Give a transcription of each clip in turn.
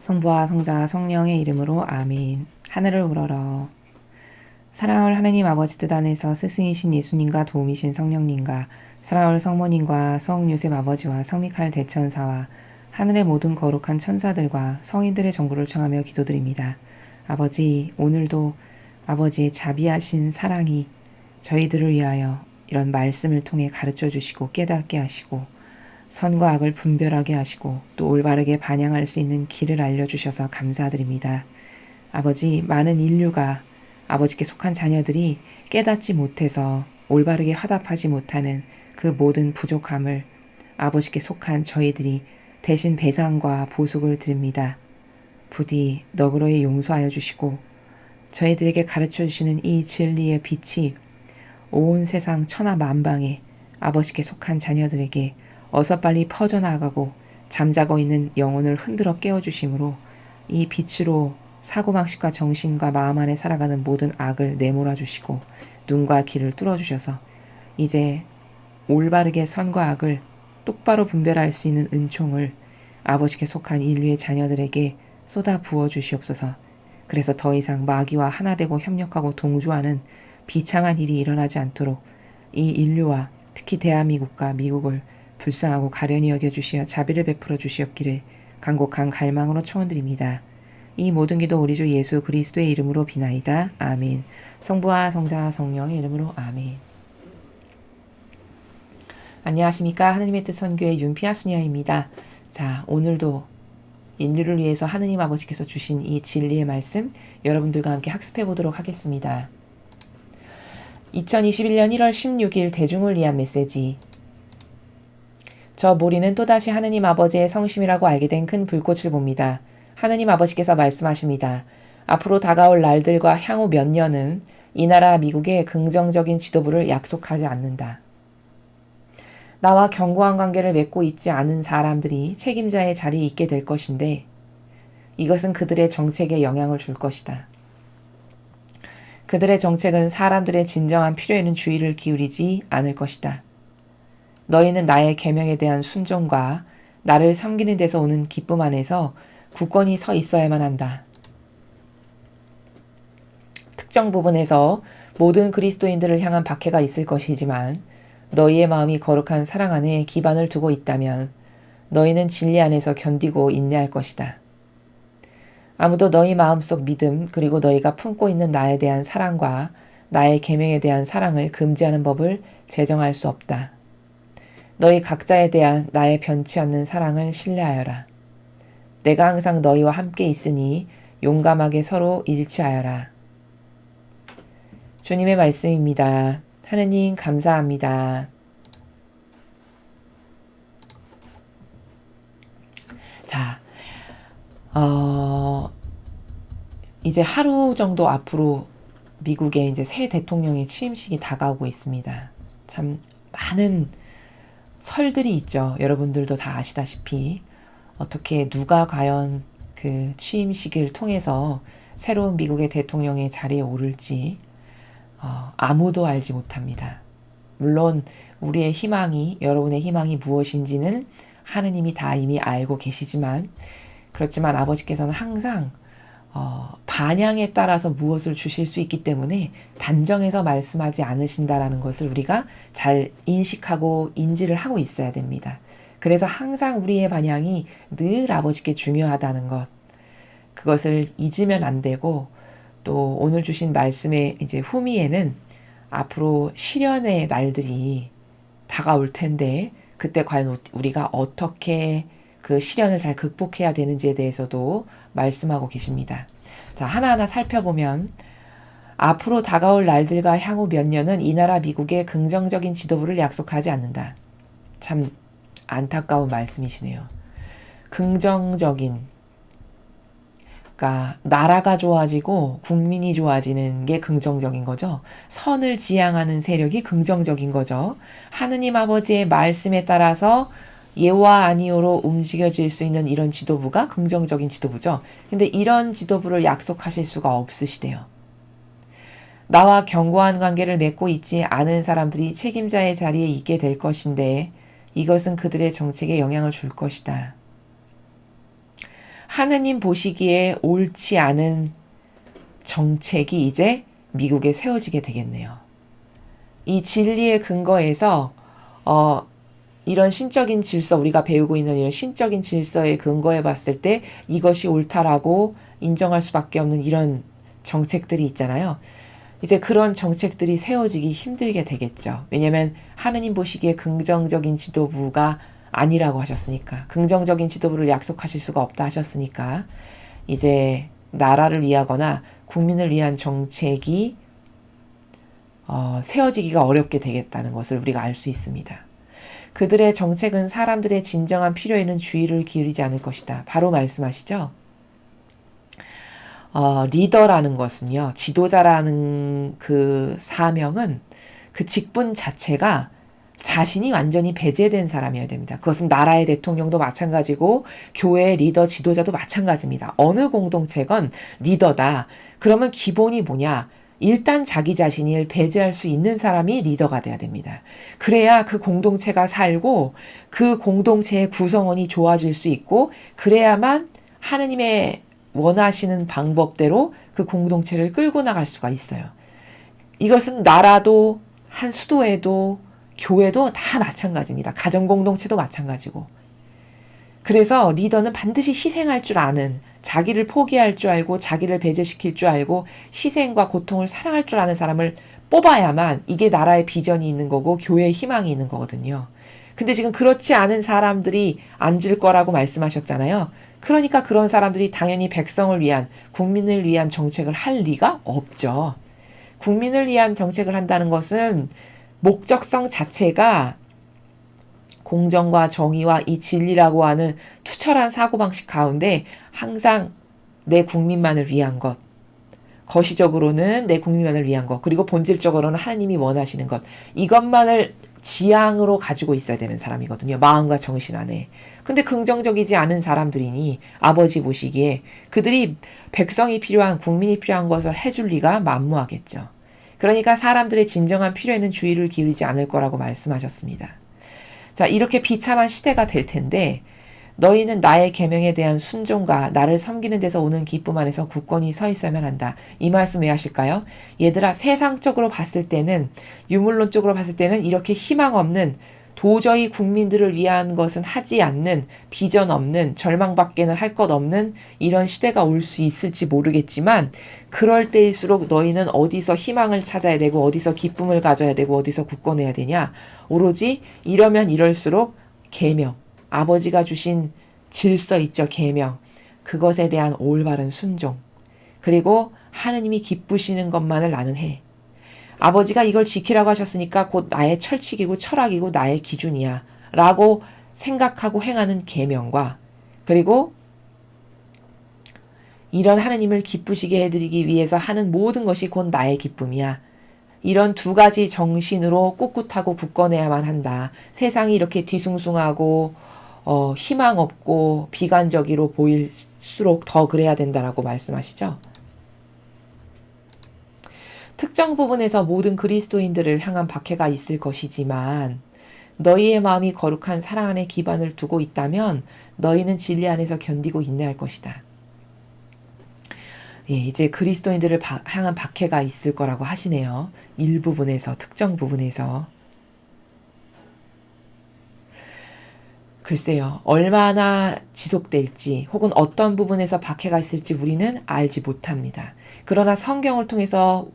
성부와 성자 성령의 이름으로 아멘. 하늘을 우러러. 사랑할 하느님 아버지 뜻 안에서 스승이신 예수님과 도움이신 성령님과 사랑할 성모님과 성 요셉 아버지와 성미칼 대천사와 하늘의 모든 거룩한 천사들과 성인들의 정보를 청하며 기도드립니다. 아버지, 오늘도 아버지의 자비하신 사랑이 저희들을 위하여 이런 말씀을 통해 가르쳐 주시고 깨닫게 하시고 선과 악을 분별하게 하시고 또 올바르게 반영할 수 있는 길을 알려주셔서 감사드립니다. 아버지, 많은 인류가 아버지께 속한 자녀들이 깨닫지 못해서 올바르게 화답하지 못하는 그 모든 부족함을 아버지께 속한 저희들이 대신 배상과 보속을 드립니다. 부디 너그러이 용서하여 주시고 저희들에게 가르쳐 주시는 이 진리의 빛이 온 세상 천하 만방에 아버지께 속한 자녀들에게 어서 빨리 퍼져나가고 잠자고 있는 영혼을 흔들어 깨워주심으로 이 빛으로 사고방식과 정신과 마음 안에 살아가는 모든 악을 내몰아 주시고 눈과 귀를 뚫어주셔서 이제 올바르게 선과 악을 똑바로 분별할 수 있는 은총을 아버지께 속한 인류의 자녀들에게 쏟아 부어 주시옵소서. 그래서 더 이상 마귀와 하나 되고 협력하고 동조하는 비참한 일이 일어나지 않도록 이 인류와 특히 대한민국과 미국을 불쌍하고 가련히 여겨주시어 자비를 베풀어 주시옵기를 간곡한 갈망으로 청원드립니다. 이 모든 기도 우리 주 예수 그리스도의 이름으로 비나이다. 아멘. 성부와 성자와 성령의 이름으로 아멘. 안녕하십니까. 하느님의 뜻 선교의 윤피아 수녀입니다. 자, 오늘도 인류를 위해서 하느님 아버지께서 주신 이 진리의 말씀 여러분들과 함께 학습해 보도록 하겠습니다. 2021년 1월 16일 대중을 위한 메시지. 저 모리는 또다시 하느님 아버지의 성심이라고 알게 된 큰 불꽃을 봅니다. 하느님 아버지께서 말씀하십니다. 앞으로 다가올 날들과 향후 몇 년은 이 나라 미국의 긍정적인 지도부를 약속하지 않는다. 나와 견고한 관계를 맺고 있지 않은 사람들이 책임자의 자리에 있게 될 것인데 이것은 그들의 정책에 영향을 줄 것이다. 그들의 정책은 사람들의 진정한 필요에는 주의를 기울이지 않을 것이다. 너희는 나의 계명에 대한 순종과 나를 섬기는 데서 오는 기쁨 안에서 굳건히 서 있어야만 한다. 특정 부분에서 모든 그리스도인들을 향한 박해가 있을 것이지만 너희의 마음이 거룩한 사랑 안에 기반을 두고 있다면 너희는 진리 안에서 견디고 인내할 것이다. 아무도 너희 마음속 믿음 그리고 너희가 품고 있는 나에 대한 사랑과 나의 계명에 대한 사랑을 금지하는 법을 제정할 수 없다. 너희 각자에 대한 나의 변치 않는 사랑을 신뢰하여라. 내가 항상 너희와 함께 있으니 용감하게 서로 일치하여라. 주님의 말씀입니다. 하느님 감사합니다. 자, 이제 하루 정도 앞으로 미국의 이제 새 대통령의 취임식이 다가오고 있습니다. 참 많은 설들이 있죠. 여러분들도 다 아시다시피 어떻게 누가 과연 그 취임식을 통해서 새로운 미국의 대통령의 자리에 오를지 아무도 알지 못합니다. 물론 우리의 희망이 여러분의 희망이 무엇인지는 하느님이 다 이미 알고 계시지만 그렇지만 아버지께서는 항상 반향에 따라서 무엇을 주실 수 있기 때문에 단정해서 말씀하지 않으신다라는 것을 우리가 잘 인식하고 인지를 하고 있어야 됩니다. 그래서 항상 우리의 반향이 늘 아버지께 중요하다는 것, 그것을 잊으면 안 되고 또 오늘 주신 말씀의 이제 후미에는 앞으로 시련의 날들이 다가올 텐데 그때 과연 우리가 어떻게 그 시련을 잘 극복해야 되는지에 대해서도 말씀하고 계십니다. 자, 하나하나 살펴보면 앞으로 다가올 날들과 향후 몇 년은 이 나라 미국의 긍정적인 지도부를 약속하지 않는다. 참 안타까운 말씀이시네요. 긍정적인, 그러니까 나라가 좋아지고 국민이 좋아지는 게 긍정적인 거죠. 선을 지향하는 세력이 긍정적인 거죠. 하느님 아버지의 말씀에 따라서 예와 아니오로 움직여질 수 있는 이런 지도부가 긍정적인 지도부죠. 근데 이런 지도부를 약속하실 수가 없으시대요. 나와 견고한 관계를 맺고 있지 않은 사람들이 책임자의 자리에 있게 될 것인데 이것은 그들의 정책에 영향을 줄 것이다. 하느님 보시기에 옳지 않은 정책이 이제 미국에 세워지게 되겠네요. 이 진리의 근거에서 이런 신적인 질서, 우리가 배우고 있는 이런 신적인 질서에 근거해 봤을 때 이것이 옳다라고 인정할 수밖에 없는 이런 정책들이 있잖아요. 이제 그런 정책들이 세워지기 힘들게 되겠죠. 왜냐하면 하느님 보시기에 긍정적인 지도부가 아니라고 하셨으니까, 긍정적인 지도부를 약속하실 수가 없다 하셨으니까 이제 나라를 위하거나 국민을 위한 정책이 세워지기가 어렵게 되겠다는 것을 우리가 알 수 있습니다. 그들의 정책은 사람들의 진정한 필요에는 주의를 기울이지 않을 것이다. 바로 말씀하시죠. 리더라는 것은요, 지도자라는 그 사명은, 그 직분 자체가 자신이 완전히 배제된 사람이어야 됩니다. 그것은 나라의 대통령도 마찬가지고 교회의 리더, 지도자도 마찬가지입니다. 어느 공동체건 리더다. 그러면 기본이 뭐냐? 일단 자기 자신을 배제할 수 있는 사람이 리더가 돼야 됩니다. 그래야 그 공동체가 살고 그 공동체의 구성원이 좋아질 수 있고, 그래야만 하느님의 원하시는 방법대로 그 공동체를 끌고 나갈 수가 있어요. 이것은 나라도 한 수도에도 교회도 다 마찬가지입니다. 가정 공동체도 마찬가지고. 그래서 리더는 반드시 희생할 줄 아는, 자기를 포기할 줄 알고 자기를 배제시킬 줄 알고 희생과 고통을 사랑할 줄 아는 사람을 뽑아야만 이게 나라의 비전이 있는 거고 교회의 희망이 있는 거거든요. 근데 지금 그렇지 않은 사람들이 앉을 거라고 말씀하셨잖아요. 그러니까 그런 사람들이 당연히 백성을 위한, 국민을 위한 정책을 할 리가 없죠. 국민을 위한 정책을 한다는 것은 목적성 자체가 공정과 정의와 이 진리라고 하는 투철한 사고방식 가운데 항상 내 국민만을 위한 것, 거시적으로는 내 국민만을 위한 것, 그리고 본질적으로는 하나님이 원하시는 것, 이것만을 지향으로 가지고 있어야 되는 사람이거든요. 마음과 정신 안에. 근데 긍정적이지 않은 사람들이니 아버지 보시기에 그들이 백성이 필요한, 국민이 필요한 것을 해줄 리가 만무하겠죠. 그러니까 사람들의 진정한 필요에는 주의를 기울이지 않을 거라고 말씀하셨습니다. 자, 이렇게 비참한 시대가 될 텐데 너희는 나의 계명에 대한 순종과 나를 섬기는 데서 오는 기쁨 안에서 굳건히 서 있어야만 한다. 이 말씀 왜 하실까요? 얘들아, 세상적으로 봤을 때는, 유물론적으로 봤을 때는 이렇게 희망 없는, 도저히 국민들을 위한 것은 하지 않는, 비전 없는, 절망밖에는 할 것 없는 이런 시대가 올 수 있을지 모르겠지만, 그럴 때일수록 너희는 어디서 희망을 찾아야 되고 어디서 기쁨을 가져야 되고 어디서 굳건해야 되냐? 오로지 이러면 이럴수록 계명, 아버지가 주신 질서 있죠, 계명. 그것에 대한 올바른 순종. 그리고 하느님이 기쁘시는 것만을 나는 해. 아버지가 이걸 지키라고 하셨으니까 곧 나의 철칙이고 철학이고 나의 기준이야 라고 생각하고 행하는 계명과, 그리고 이런 하느님을 기쁘시게 해드리기 위해서 하는 모든 것이 곧 나의 기쁨이야. 이런 두 가지 정신으로 꿋꿋하고 굳건해야만 한다. 세상이 이렇게 뒤숭숭하고 희망 없고 비관적으로 보일수록 더 그래야 된다라고 말씀하시죠. 특정 부분에서 모든 그리스도인들을 향한 박해가 있을 것이지만 너희의 마음이 거룩한 사랑 안에 기반을 두고 있다면 너희는 진리 안에서 견디고 인내할 것이다. 예, 이제 그리스도인들을 향한 박해가 있을 거라고 하시네요. 일부분에서, 특정 부분에서. 글쎄요, 얼마나 지속될지 혹은 어떤 부분에서 박해가 있을지 우리는 알지 못합니다. 그러나 성경을 통해서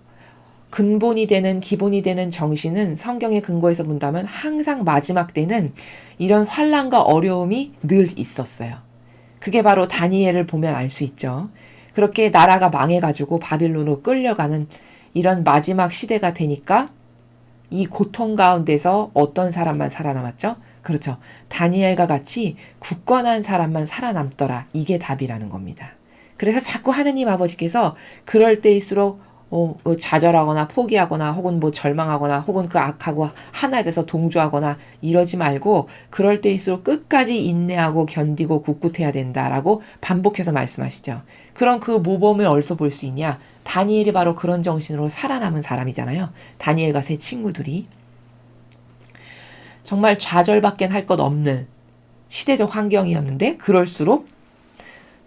근본이 되는, 기본이 되는 정신은 성경의 근거에서 본다면 항상 마지막 때는 이런 환난과 어려움이 늘 있었어요. 그게 바로 다니엘을 보면 알 수 있죠. 그렇게 나라가 망해가지고 바빌론으로 끌려가는 이런 마지막 시대가 되니까 이 고통 가운데서 어떤 사람만 살아남았죠? 그렇죠. 다니엘과 같이 굳건한 사람만 살아남더라. 이게 답이라는 겁니다. 그래서 자꾸 하느님 아버지께서 그럴 때일수록 뭐 좌절하거나 포기하거나 혹은 뭐 절망하거나 혹은 그 악하고 하나에 대해서 동조하거나 이러지 말고 그럴 때일수록 끝까지 인내하고 견디고 굳굳해야 된다라고 반복해서 말씀하시죠. 그럼 그 모범을 어디서 볼 수 있냐? 다니엘이 바로 그런 정신으로 살아남은 사람이잖아요. 다니엘과 세 친구들이. 정말 좌절밖엔 할 것 없는 시대적 환경이었는데 그럴수록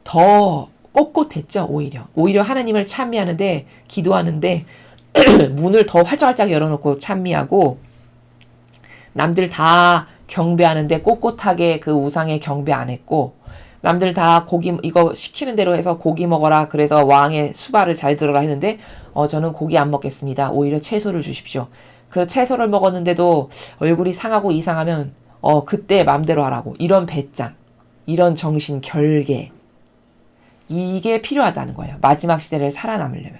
더 꼿꼿했죠. 오히려 하나님을 찬미하는데 기도하는데 문을 더 활짝활짝 열어놓고 찬미하고 남들 다 경배하는데 꼿꼿하게 그 우상에 경배 안 했고 남들 다 고기 이거 시키는 대로 해서 고기 먹어라 그래서 왕의 수발을 잘 들어라 했는데 저는 고기 안 먹겠습니다. 오히려 채소를 주십시오. 그 채소를 먹었는데도 얼굴이 상하고 이상하면 그때 맘대로 하라고 이런 배짱 이런 정신 결계 이게 필요하다는 거예요. 마지막 시대를 살아남으려면.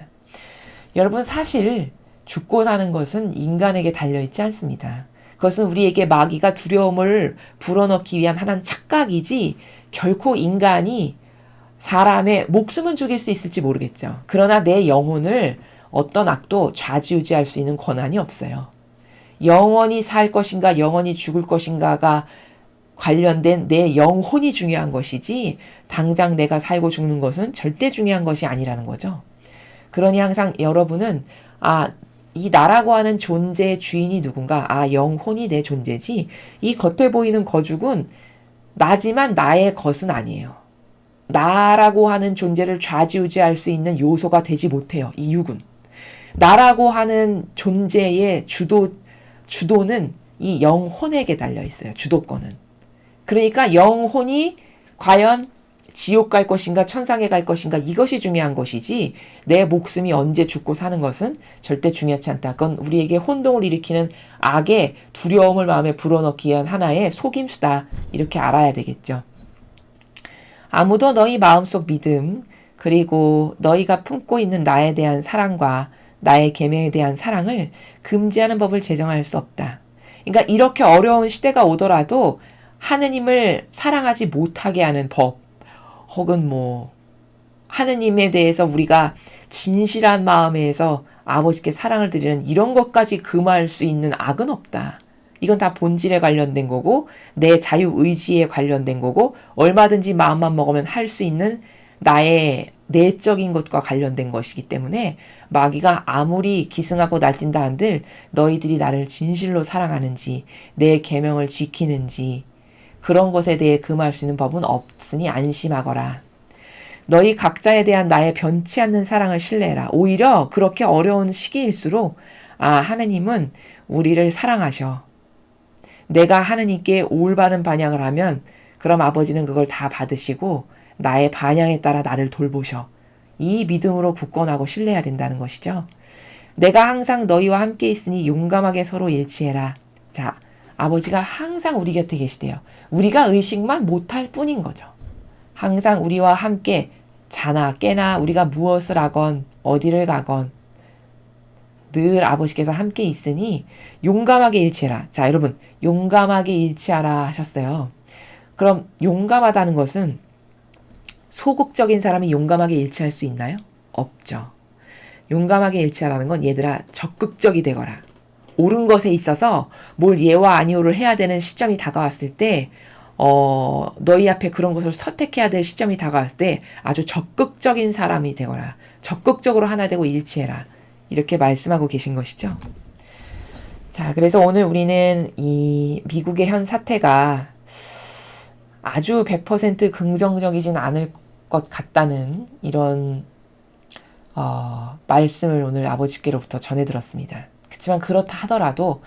여러분 사실 죽고 사는 것은 인간에게 달려있지 않습니다. 그것은 우리에게 마귀가 두려움을 불어넣기 위한 하나의 착각이지 결코 인간이 사람의 목숨은 죽일 수 있을지 모르겠죠. 그러나 내 영혼을 어떤 악도 좌지우지할 수 있는 권한이 없어요. 영원히 살 것인가 영원히 죽을 것인가가 관련된 내 영혼이 중요한 것이지 당장 내가 살고 죽는 것은 절대 중요한 것이 아니라는 거죠. 그러니 항상 여러분은 이 나라고 하는 존재의 주인이 누군가? 영혼이 내 존재지. 이 겉에 보이는 거죽은 나지만 나의 것은 아니에요. 나라고 하는 존재를 좌지우지할 수 있는 요소가 되지 못해요. 이 육은. 나라고 하는 존재의 주도는 이 영혼에게 달려 있어요. 주도권은. 그러니까 영혼이 과연 지옥 갈 것인가 천상에 갈 것인가 이것이 중요한 것이지 내 목숨이 언제 죽고 사는 것은 절대 중요하지 않다. 그건 우리에게 혼동을 일으키는 악의 두려움을 마음에 불어넣기 위한 하나의 속임수다. 이렇게 알아야 되겠죠. 아무도 너희 마음속 믿음 그리고 너희가 품고 있는 나에 대한 사랑과 나의 계명에 대한 사랑을 금지하는 법을 제정할 수 없다. 그러니까 이렇게 어려운 시대가 오더라도 하느님을 사랑하지 못하게 하는 법 혹은 하느님에 대해서 우리가 진실한 마음에서 아버지께 사랑을 드리는 이런 것까지 금할 수 있는 악은 없다. 이건 다 본질에 관련된 거고 내 자유의지에 관련된 거고 얼마든지 마음만 먹으면 할 수 있는 나의 내적인 것과 관련된 것이기 때문에 마귀가 아무리 기승하고 날뛴다 한들 너희들이 나를 진실로 사랑하는지 내 계명을 지키는지 그런 것에 대해 금할 수 있는 법은 없으니 안심하거라. 너희 각자에 대한 나의 변치 않는 사랑을 신뢰해라. 오히려 그렇게 어려운 시기일수록 하느님은 우리를 사랑하셔. 내가 하느님께 올바른 반향을 하면 그럼 아버지는 그걸 다 받으시고 나의 반향에 따라 나를 돌보셔. 이 믿음으로 굳건하고 신뢰해야 된다는 것이죠. 내가 항상 너희와 함께 있으니 용감하게 서로 일치해라. 자, 아버지가 항상 우리 곁에 계시대요. 우리가 의식만 못할 뿐인 거죠. 항상 우리와 함께 자나 깨나 우리가 무엇을 하건 어디를 가건 늘 아버지께서 함께 있으니 용감하게 일치해라. 자, 여러분 용감하게 일치하라 하셨어요. 그럼 용감하다는 것은 소극적인 사람이 용감하게 일치할 수 있나요? 없죠. 용감하게 일치하라는 건 얘들아 적극적이 되거라. 옳은 것에 있어서 뭘 예와 아니오를 해야 되는 시점이 다가왔을 때 너희 앞에 그런 것을 선택해야 될 시점이 다가왔을 때 아주 적극적인 사람이 되거라. 적극적으로 하나 되고 일치해라. 이렇게 말씀하고 계신 것이죠. 자, 그래서 오늘 우리는 이 미국의 현 사태가 아주 100% 긍정적이진 않을 것 같다는 이런 말씀을 오늘 아버지께로부터 전해 들었습니다. 그렇지만 그렇다 하더라도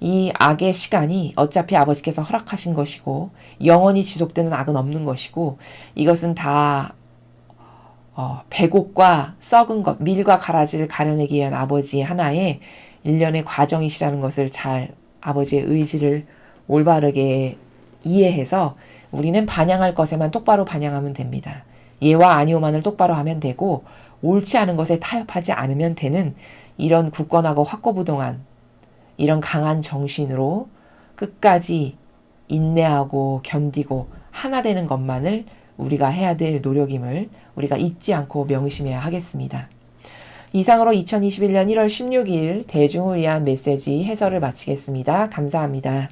이 악의 시간이 어차피 아버지께서 허락하신 것이고 영원히 지속되는 악은 없는 것이고 이것은 다 배곡과 썩은 것, 밀과 가라지를 가려내기 위한 아버지의 하나의 일련의 과정이시라는 것을 잘 아버지의 의지를 올바르게 이해해서 우리는 반향할 것에만 똑바로 반향하면 됩니다. 예와 아니오만을 똑바로 하면 되고 옳지 않은 것에 타협하지 않으면 되는 이런 굳건하고 확고부동한 이런 강한 정신으로 끝까지 인내하고 견디고 하나 되는 것만을 우리가 해야 될 노력임을 우리가 잊지 않고 명심해야 하겠습니다. 이상으로 2021년 1월 16일 대중을 위한 메시지 해설을 마치겠습니다. 감사합니다.